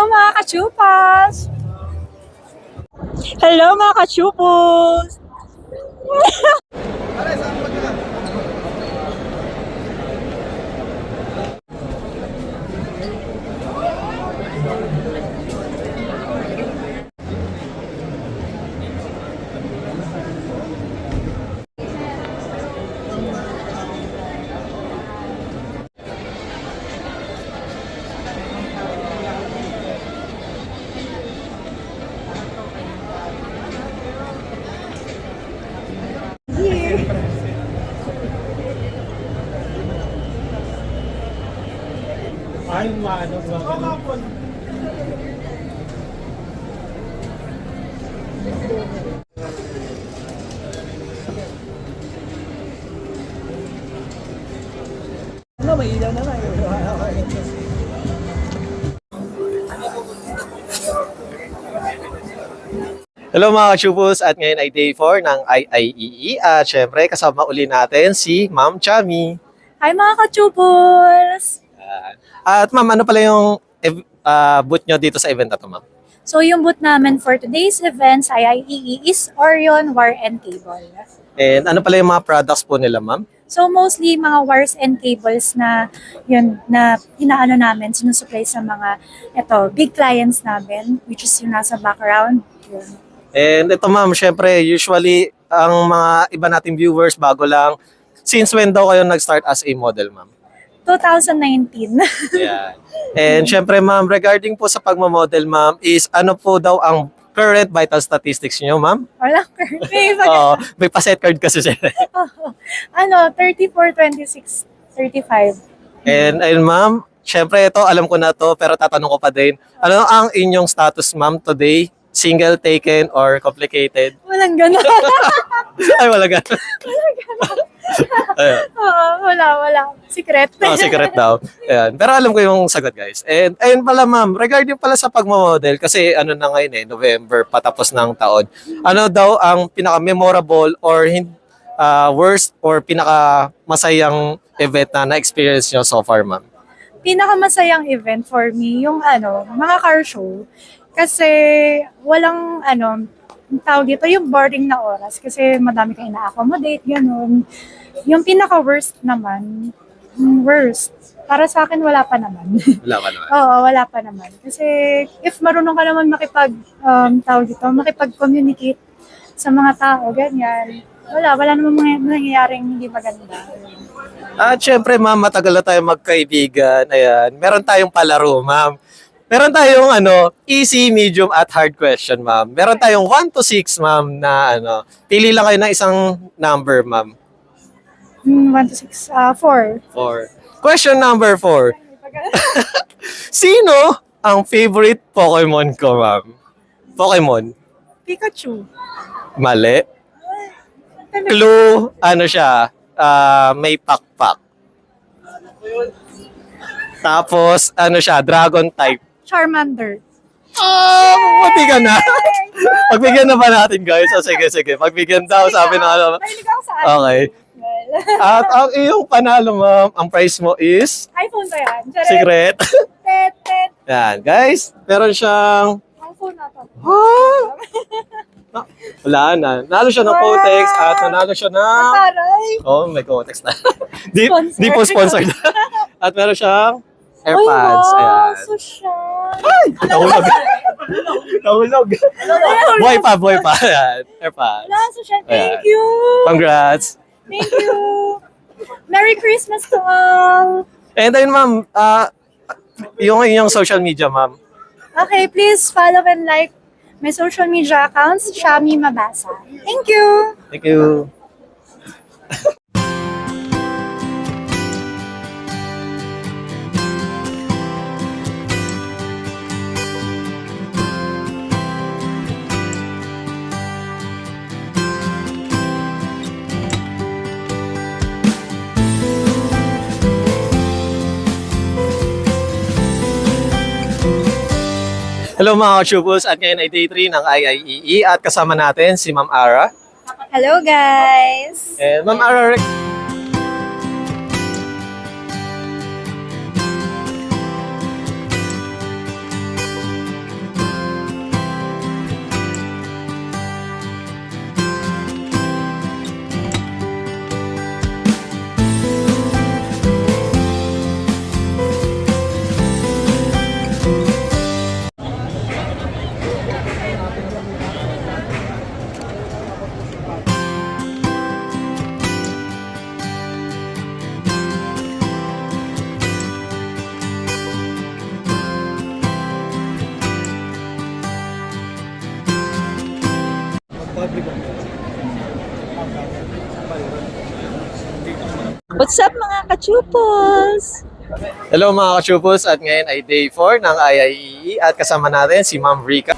mga kachupas! Hello mga kachupos! Ay, manong mga. Ano, may ilaw na lang. Hello mga kachupos, at ngayon ay day 4 ng IIEE at syempre kasama uli natin si Ma'am Chami. Hi mga kachupos! At ma'am, ano pala yung booth nyo dito sa event na to, ma'am? So yung booth namin for today's events ay IEE is Orion Wire and Cable. And ano pala yung mga products po nila, ma'am? So mostly mga wires and cables na yun na inaano namin, sinusupply sa mga big clients namin, which is yung nasa background. Yun. And ito ma'am, syempre usually ang mga iba nating viewers bago lang, since when daw kayo nag-start as a model, ma'am? 2019. Yeah. And syempre ma'am, regarding po sa pagmamodel, ma'am, is ano po daw ang current vital statistics niyo, ma'am? Wala currently. May pa-set card kasi siya. 34, 26, 35. And ayun ma'am, syempre ito, alam ko na to, pero tatanong ko pa din. Ano ang inyong status, ma'am, today? Single, taken, or complicated? Walang gano'n. Ay, wala ganun. Ayun. Oo, wala. Secret. Secret daw. Ayan. Pero alam ko yung sagot, guys. And ayun pala, ma'am, regarding pala sa pagmamodel, kasi ano na ngayon November, patapos ng taon. Ano daw ang pinaka-memorable or worst or pinaka-masayang event na na-experience nyo so far, ma'am? Pinakamasayang event for me, yung mga car show. Kasi walang tawag dito, yung boarding na oras. Kasi madami kang ina-accommodate, gano'n. Yung pinaka-worst naman, worst. Para sa akin, wala pa naman. Wala pa naman. Oo, wala pa naman. Kasi if marunong ka naman tawag dito, makipag-communicate sa mga tao, ganyan. Wala namang nangyayaring hindi maganda. At syempre, ma'am, matagal na tayo magkaibigan. Ayan. Meron tayong palaro, ma'am. Meron tayong easy, medium, at hard question, ma'am. Meron tayong 1 to 6, ma'am, na pili lang kayo ng isang number, ma'am. 1 to 6, 4. 4. Question number 4. Sino ang favorite Pokemon ko, ma'am? Pokemon? Pikachu. Mali. Clue, siya? May pakpak. Tapos, siya? Dragon type. Charmander. Pagbigyan na. Pagbigyan na ba natin, guys? Sige. Pagbigyan daw, sabi na Mahilig ako sa Okay. At ang iyong panalo, ma'am, ang price mo is iPhone ba yan? secret. Tet. Yan, guys. Meron siyang iPhone na to. wala na. Nalo siya ng Kotex at nanalo siya ng Taray. may Kotex na. di Sponsor. po sponsored. At meron siyang AirPods. Ay, wow. Ayan. So siya. Nahulog. Nahulog. Boy pa. Ayan. AirPods. Wala, so siya. Thank Ayan. you. Congrats. Thank you. Merry Christmas to all. And then, ma'am, yung inyong social media, ma'am. Okay, please follow and like my social media accounts, Shami Mabasa. Thank you. Thank you. Hello mga kachupos, at ngayon ay day 3 ng IIEE at kasama natin si Ma'am Ara. Hello, guys. And Ma'am Ara, What's up mga kachupos? Hello mga ka-chupos at ngayon ay day 4 ng IIEE at kasama natin si Ma'am Rica.